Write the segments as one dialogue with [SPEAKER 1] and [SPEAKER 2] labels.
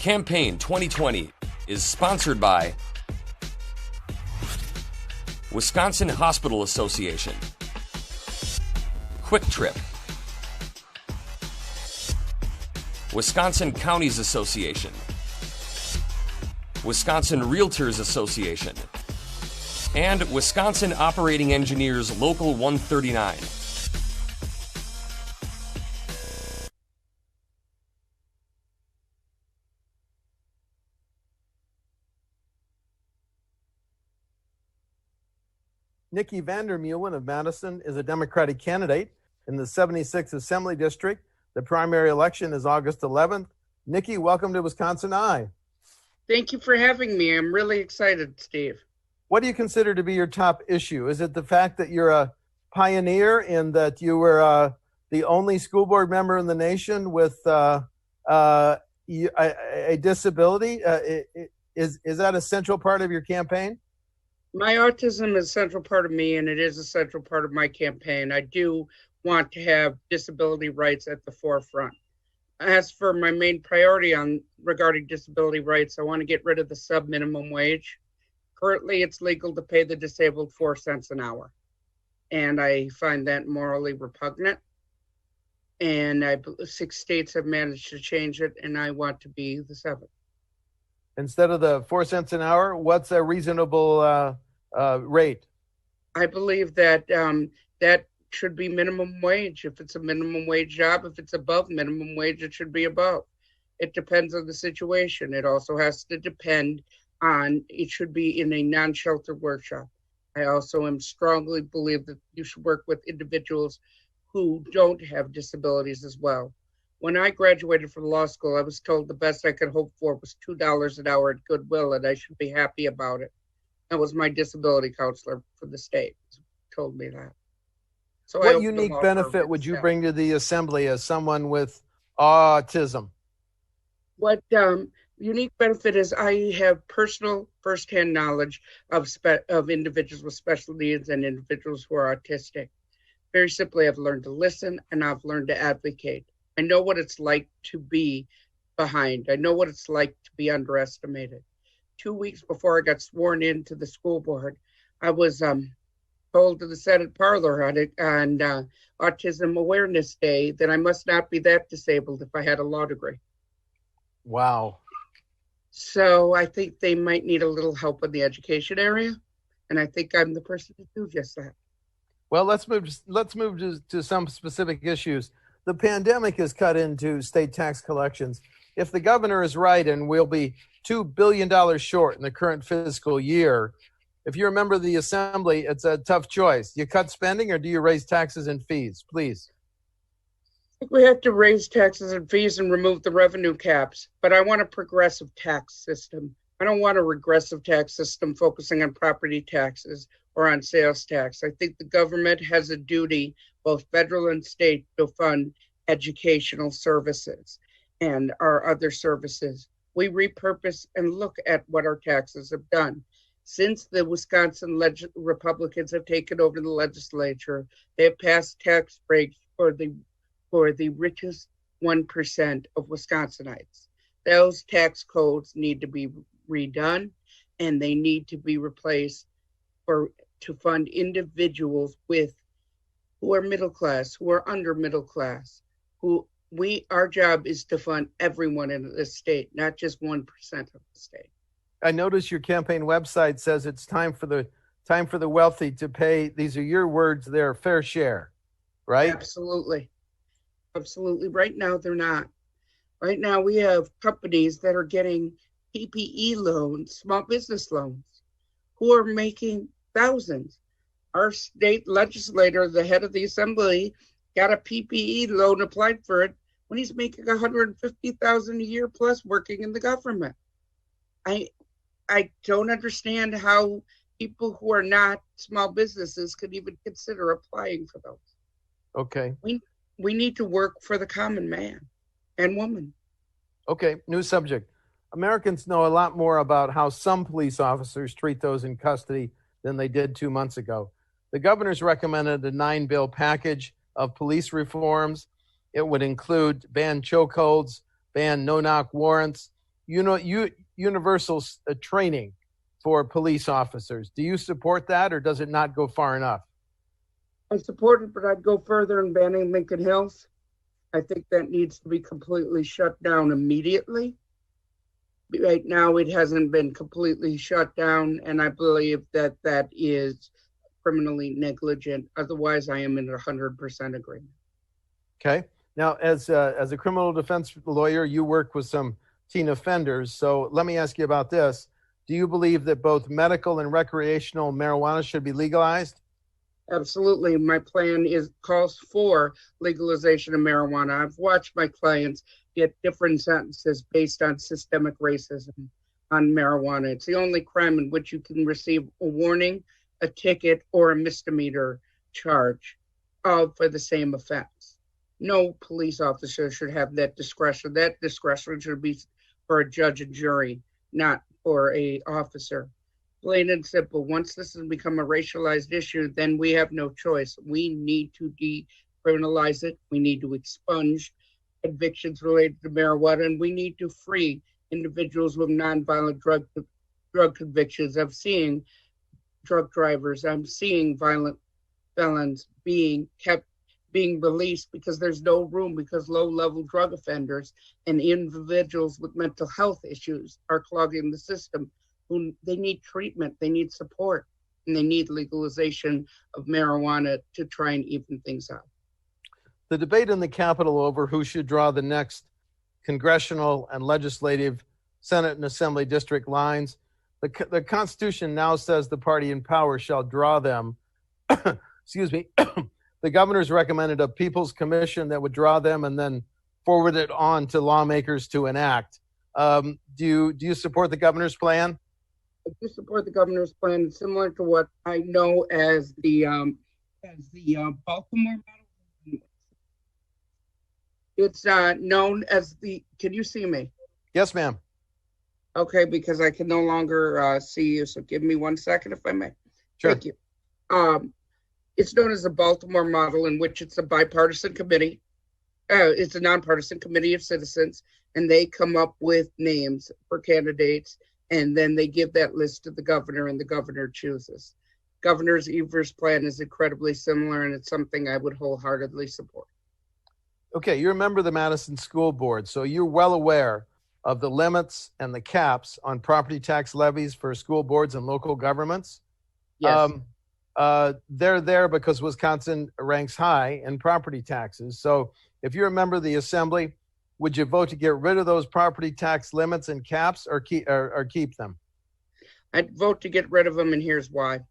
[SPEAKER 1] Campaign 2020 is sponsored by Wisconsin Hospital Association, Quick Trip, Wisconsin Counties Association, Wisconsin Realtors Association, and Wisconsin Operating Engineers Local 139.
[SPEAKER 2] Nicki Vander Meulen of Madison is a Democratic candidate in the 76th Assembly District. The primary election is August 11th. Nicki, welcome to WisconsinEye.
[SPEAKER 3] Thank you for having me. I'm really excited, Steve.
[SPEAKER 2] What do you consider to be your top issue? Is it the fact that you're a pioneer and that you were the only school board member in the nation with a disability? Is that a central part of your campaign?
[SPEAKER 3] My autism is a central part of me, and it is a central part of my campaign. I do want to have disability rights at the forefront. As for my main priority regarding disability rights, I want to get rid of the sub-minimum wage. Currently, it's legal to pay the disabled 4 cents an hour, and I find that morally repugnant. And 6 states have managed to change it, and I want to be the 7th.
[SPEAKER 2] Instead of the 4 cents an hour, what's a reasonable rate?
[SPEAKER 3] I believe that that should be minimum wage. If it's a minimum wage job, if it's above minimum wage, it should be above. It depends on the situation. It also has to depend on, it should be in a non-shelter workshop. I also strongly believe that you should work with individuals who don't have disabilities as well. When I graduated from law school, I was told the best I could hope for was $2 an hour at Goodwill, and I should be happy about it. That was my disability counselor for the state told me that. So
[SPEAKER 2] what unique benefit would you bring to the assembly as someone with autism?
[SPEAKER 3] What unique benefit is I have personal firsthand knowledge of individuals with special needs and individuals who are autistic. Very simply, I've learned to listen and I've learned to advocate. I know what it's like to be behind. I know what it's like to be underestimated. 2 weeks before I got sworn into the school board, I was told to the Senate parlor on Autism Awareness Day that I must not be that disabled if I had a law degree.
[SPEAKER 2] Wow.
[SPEAKER 3] So I think they might need a little help in the education area, and I think I'm the person to do just that.
[SPEAKER 2] Well, let's move to some specific issues. The pandemic has cut into state tax collections. If the governor is right and we'll be $2 billion short in the current fiscal year, if you're a member of the assembly, it's a tough choice. Do you cut spending or do you raise taxes and fees? Please.
[SPEAKER 3] I think we have to raise taxes and fees and remove the revenue caps, but I want a progressive tax system. I don't want a regressive tax system focusing on property taxes or on sales tax. I think the government has a duty, both federal and state, to fund educational services and our other services. We repurpose and look at what our taxes have done. Since the Wisconsin Republicans have taken over the legislature, they have passed tax breaks for the richest 1% of Wisconsinites. Those tax codes need to be redone, and they need to be replaced to fund individuals who are middle class, who are under middle class, our job is to fund everyone in the state, not just 1% of the state.
[SPEAKER 2] I notice your campaign website says it's time for the wealthy to pay, these are your words, their fair share, right?
[SPEAKER 3] Absolutely. Absolutely. Right now, they're not. Right now, we have companies that are getting PPE loans, small business loans, who are making thousands. Our state legislator, the head of the assembly, got a PPE loan, applied for it, when he's making $150,000 a year plus working in the government. I don't understand how people who are not small businesses could even consider applying for those.
[SPEAKER 2] Okay.
[SPEAKER 3] We need to work for the common man and woman.
[SPEAKER 2] Okay, new subject. Americans know a lot more about how some police officers treat those in custody than they did 2 months ago. The governor's recommended a 9-bill package of police reforms. It would include ban chokeholds, ban no-knock warrants, universal training for police officers. Do you support that, or does it not go far enough?
[SPEAKER 3] I support it, but I'd go further in banning Lincoln Hills. I think that needs to be completely shut down immediately. Right now, it hasn't been completely shut down, and I believe that that is criminally negligent. Otherwise, I am in 100% agreement.
[SPEAKER 2] Okay. Now, as a criminal defense lawyer, you work with some teen offenders. So let me ask you about this. Do you believe that both medical and recreational marijuana should be legalized?
[SPEAKER 3] Absolutely. My plan calls for legalization of marijuana. I've watched my clients get different sentences based on systemic racism on marijuana. It's the only crime in which you can receive a warning, a ticket, or a misdemeanor charge for the same offense. No police officer should have that discretion. That discretion should be for a judge and jury, not for a officer. Plain and simple. Once this has become a racialized issue, then we have no choice. We need to decriminalize it. We need to expunge convictions related to marijuana, and we need to free individuals with nonviolent drug convictions. I'm seeing drug drivers. I'm seeing violent felons being released because there's no room, because low-level drug offenders and individuals with mental health issues are clogging the system. They need treatment, they need support, and they need legalization of marijuana to try and even things out.
[SPEAKER 2] The debate in the Capitol over who should draw the next congressional and legislative Senate and Assembly district lines, the Constitution now says the party in power shall draw them. Excuse me. The governor's recommended a People's Commission that would draw them and then forward it on to lawmakers to enact. Do you support the governor's plan?
[SPEAKER 3] I do support the governor's plan. It's similar to what I know as the Baltimore model. It's known as the. Can you see me?
[SPEAKER 2] Yes, ma'am.
[SPEAKER 3] Okay, because I can no longer see you. So give me 1 second, if I may.
[SPEAKER 2] Sure.
[SPEAKER 3] Thank you. It's known as the Baltimore model, in which it's a bipartisan committee. It's a nonpartisan committee of citizens, and they come up with names for candidates, and then they give that list to the governor, and the governor chooses. Governor Evers' plan is incredibly similar, and it's something I would wholeheartedly support.
[SPEAKER 2] Okay, you're a member of the Madison School Board, so you're well aware of the limits and the caps on property tax levies for school boards and local governments.
[SPEAKER 3] Yes.
[SPEAKER 2] They're there because Wisconsin ranks high in property taxes. So if you're a member of the Assembly, would you vote to get rid of those property tax limits and caps, or keep them?
[SPEAKER 3] I'd vote to get rid of them, and here's why.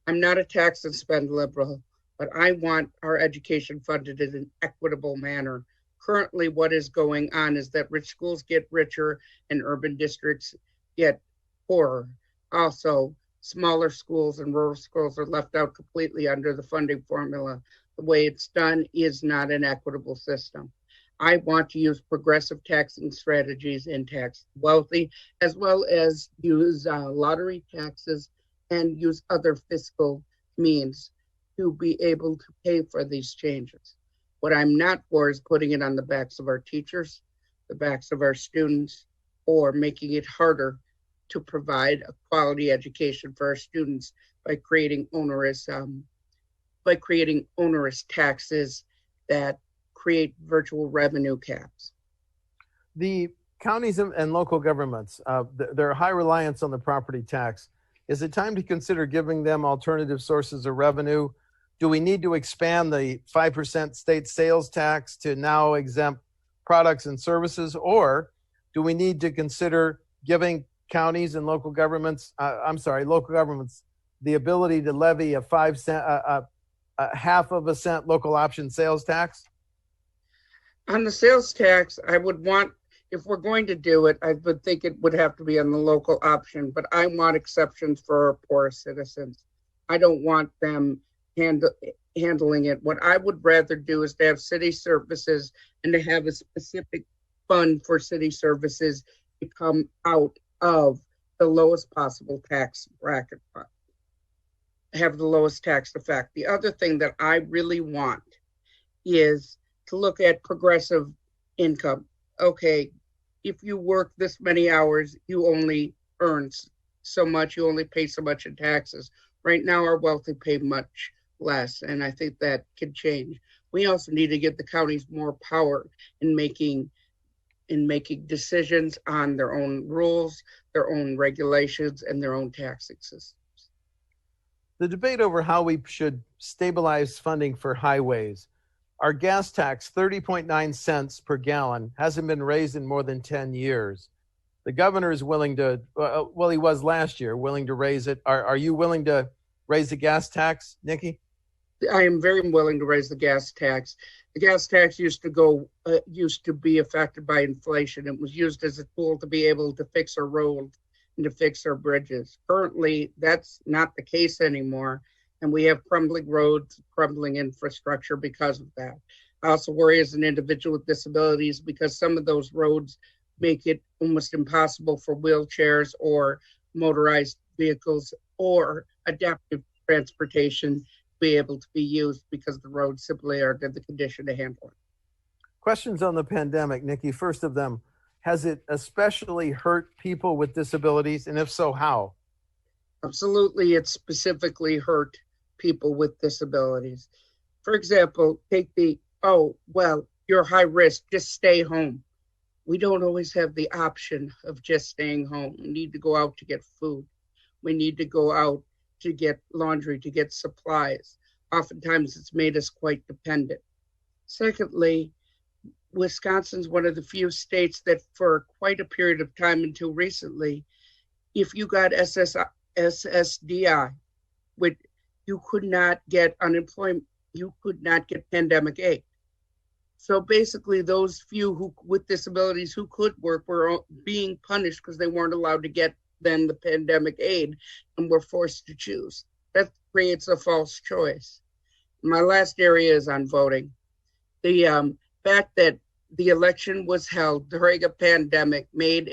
[SPEAKER 3] I'm not a tax and spend liberal, but I want our education funded in an equitable manner. Currently, what is going on is that rich schools get richer and urban districts get poorer. Also, smaller schools and rural schools are left out completely under the funding formula. The way it's done is not an equitable system. I want to use progressive taxing strategies and tax wealthy, as well as use lottery taxes and use other fiscal means to be able to pay for these changes. What I'm not for is putting it on the backs of our teachers, the backs of our students, or making it harder to provide a quality education for our students by creating onerous taxes that create virtual revenue caps.
[SPEAKER 2] The counties and local governments, their high reliance on the property tax. Is it time to consider giving them alternative sources of revenue? Do we need to expand the 5% state sales tax to now exempt products and services? Or do we need to consider giving counties and local governments, the ability to levy a 5 cent, a half of a cent local option sales tax?
[SPEAKER 3] On the sales tax, I would want, if we're going to do it, I would think it would have to be on the local option, but I want exceptions for our poor citizens. I don't want them handling it. What I would rather do is to have city services and to have a specific fund for city services to come out of the lowest possible tax bracket fund, have the lowest tax effect. The other thing that I really want is to look at progressive income. Okay, if you work this many hours, you only earn so much, you only pay so much in taxes. Right now, our wealthy pay much less, and I think that can change. We also need to give the counties more power in making decisions on their own rules, their own regulations, and their own taxing systems.
[SPEAKER 2] The debate over how we should stabilize funding for highways. Our gas tax, 30.9 cents per gallon, hasn't been raised in more than 10 years. The governor is willing to, well, he was last year, willing to raise it. Are you willing to raise the gas tax, Nicki?
[SPEAKER 3] I am very willing to raise the gas tax. The gas tax used to be affected by inflation. It was used as a tool to be able to fix our roads and to fix our bridges. Currently, that's not the case anymore, and we have crumbling roads, crumbling infrastructure because of that. I also worry as an individual with disabilities because some of those roads make it almost impossible for wheelchairs or motorized vehicles or adaptive transportation to be able to be used because the roads simply aren't in the condition to handle it.
[SPEAKER 2] Questions on the pandemic, Nicki. First of them, has it especially hurt people with disabilities? And if so, how?
[SPEAKER 3] Absolutely, it specifically hurt people with disabilities. For example, take you're high risk, just stay home. We don't always have the option of just staying home. We need to go out to get food. We need to go out to get laundry, to get supplies. Oftentimes it's made us quite dependent. Secondly, Wisconsin's one of the few states that for quite a period of time until recently, if you got SSDI, you could not get unemployment, you could not get pandemic aid. So basically those few with disabilities who could work were being punished because they weren't allowed to get then the pandemic aid and were forced to choose. That creates a false choice. My last area is on voting. The fact that the election was held during a pandemic made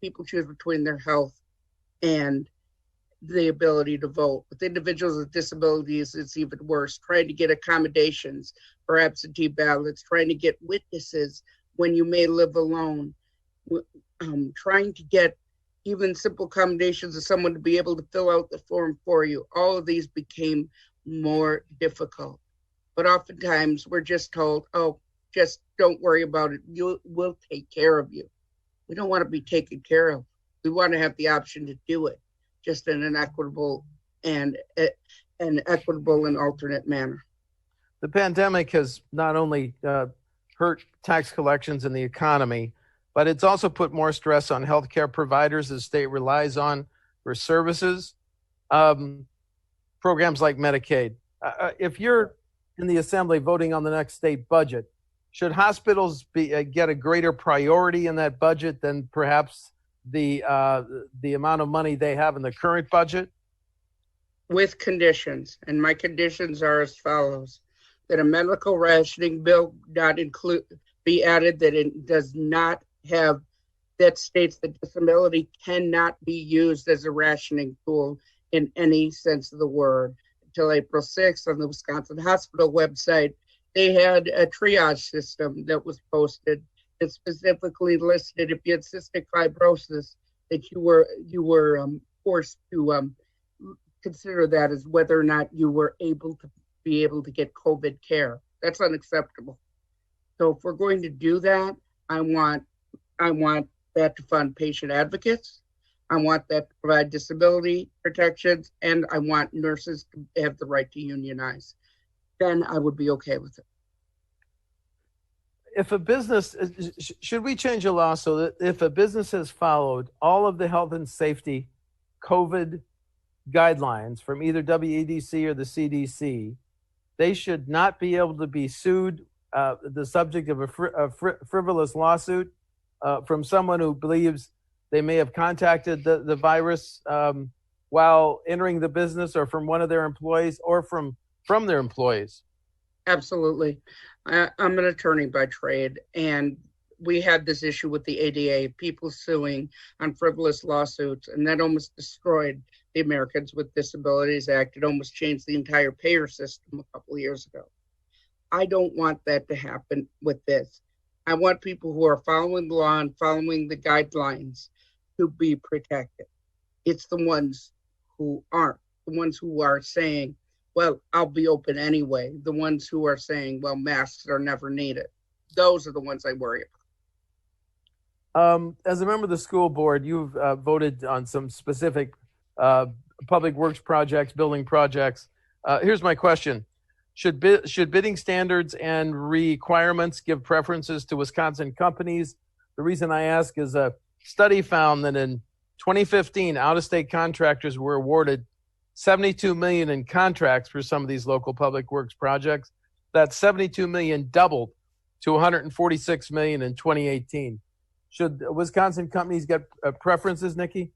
[SPEAKER 3] people choose between their health and the ability to vote. With individuals with disabilities, it's even worse. Trying to get accommodations for absentee ballots, trying to get witnesses when you may live alone, trying to get even simple accommodations of someone to be able to fill out the form for you. All of these became more difficult. But oftentimes we're just told, just don't worry about it. We'll take care of you. We don't want to be taken care of. We want to have the option to do it, just in an equitable and alternate manner.
[SPEAKER 2] The pandemic has not only hurt tax collections and the economy, but it's also put more stress on healthcare providers the state relies on for services, programs like Medicaid. If you're in the assembly voting on the next state budget, should hospitals get a greater priority in that budget than perhaps the amount of money they have in the current budget?
[SPEAKER 3] With conditions, and my conditions are as follows: that a medical rationing bill not be added, that it does not have, that states that disability cannot be used as a rationing tool in any sense of the word. Until April 6th on the Wisconsin Hospital website, they had a triage system that was posted that specifically listed if you had cystic fibrosis that you were forced to consider that as whether or not you were able to get COVID care. That's unacceptable. So if we're going to do that, I want that to fund patient advocates. I want that to provide disability protections, and I want nurses to have the right to unionize. Then I would be okay with it.
[SPEAKER 2] If a business, should we change a law so that if a business has followed all of the health and safety COVID guidelines from either WEDC or the CDC, they should not be able to be sued, the subject of a frivolous lawsuit from someone who believes they may have contacted the virus while entering the business, or from one of their employees, or from their employees?
[SPEAKER 3] Absolutely. I'm an attorney by trade, and we had this issue with the ADA, people suing on frivolous lawsuits, and that almost destroyed the Americans with Disabilities Act. It almost changed the entire payer system a couple of years ago. I don't want that to happen with this. I want people who are following the law and following the guidelines to be protected. It's the ones who aren't, the ones who are saying, well, I'll be open anyway. The ones who are saying, well, masks are never needed. Those are the ones I worry about.
[SPEAKER 2] As a member of the school board, you've voted on some specific public works projects, building projects. Here's my question. Should bidding standards and requirements give preferences to Wisconsin companies? The reason I ask is a study found that in 2015, out-of-state contractors were awarded $72 million in contracts for some of these local public works projects. That $72 million doubled to $146 million in 2018. Should Wisconsin companies get preferences, Nicki?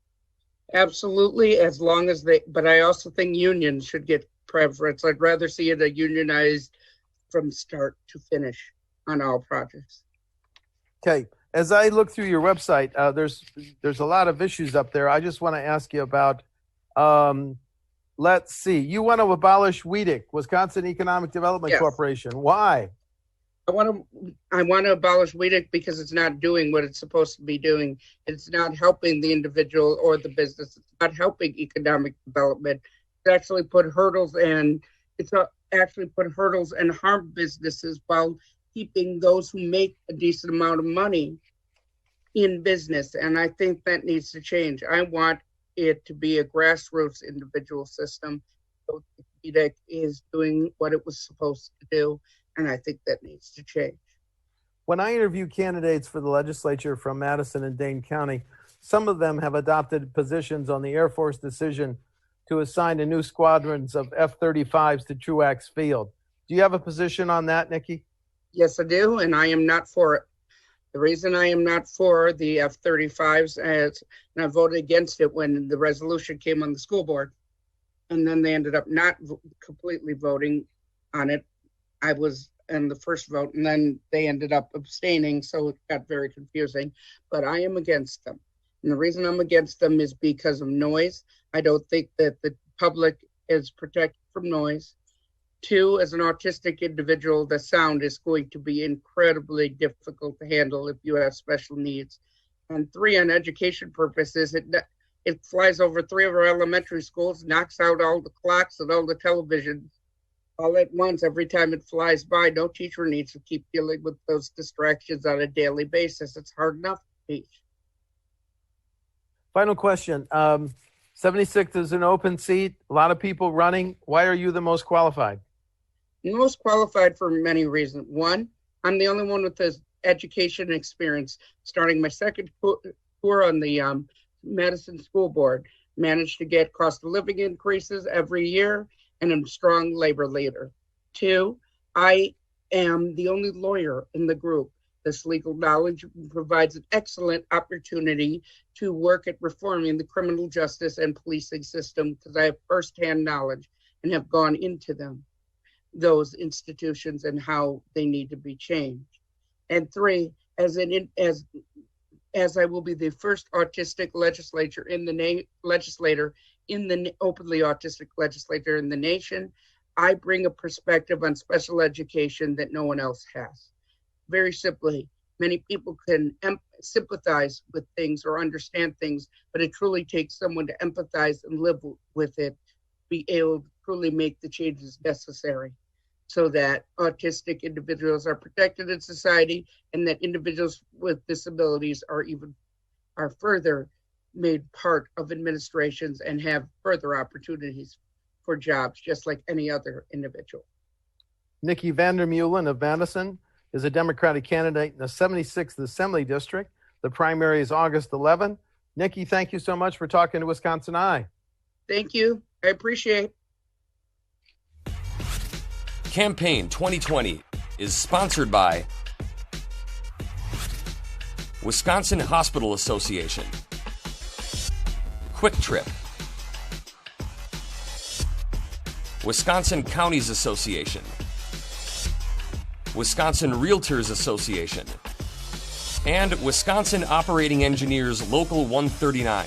[SPEAKER 3] Absolutely, as long as but I also think unions should get preference. I'd rather see it unionized from start to finish on all projects.
[SPEAKER 2] Okay. As I look through your website, there's a lot of issues up there. I just want to ask you about, let's see, you want to abolish WEDC, Wisconsin Economic Development
[SPEAKER 3] Yes.
[SPEAKER 2] Corporation. Why?
[SPEAKER 3] I want to abolish WEDC because it's not doing what it's supposed to be doing. It's not helping the individual or the business. It's not helping economic development. It's actually put hurdles and harm businesses while keeping those who make a decent amount of money in business. And I think that needs to change. I want it to be a grassroots individual system. So WEDC is doing what it was supposed to do. And I think that needs to change.
[SPEAKER 2] When I interview candidates for the legislature from Madison and Dane County, some of them have adopted positions on the Air Force decision to assign a new squadrons of F-35s to Truax Field. Do you have a position on that, Nicki?
[SPEAKER 3] Yes, I do, and I am not for it. The reason I am not for the F-35s and I voted against it when the resolution came on the school board, and then they ended up not completely voting on it. I was in the first vote, and then they ended up abstaining, so it got very confusing. But I am against them. And the reason I'm against them is because of noise. I don't think that the public is protected from noise. 2, as an autistic individual, the sound is going to be incredibly difficult to handle if you have special needs. And 3, on education purposes, it flies over 3 of our elementary schools, knocks out all the clocks and all the televisions all at once every time it flies by. No teacher needs to keep dealing with those distractions on a daily basis. It's hard enough to teach.
[SPEAKER 2] Final question. 76th is an open seat, a lot of people running. Why are you the most qualified?
[SPEAKER 3] Most qualified for many reasons. 1, I'm the only one with this education experience, starting my second tour on the Madison School Board. Managed to get cost of living increases every year, and I'm a strong labor leader. 2, I am the only lawyer in the group. This legal knowledge provides an excellent opportunity to work at reforming the criminal justice and policing system because I have firsthand knowledge and have gone into those institutions and how they need to be changed. And 3, as I will be the first autistic legislator in the openly autistic legislator in the nation, I bring a perspective on special education that no one else has. Very simply, many people can sympathize with things or understand things, but it truly takes someone to empathize and live with it, be able to truly make the changes necessary so that autistic individuals are protected in society and that individuals with disabilities are further made part of administrations and have further opportunities for jobs, just like any other individual.
[SPEAKER 2] Nicki Vander Meulen of Madison is a Democratic candidate in the 76th Assembly District. The primary is August 11. Nicki, thank you so much for talking to WisconsinEye.
[SPEAKER 3] Thank you. I appreciate it.
[SPEAKER 1] Campaign 2020 is sponsored by Wisconsin Hospital Association, Quick Trip, Wisconsin Counties Association, Wisconsin Realtors Association, and Wisconsin Operating Engineers Local 139.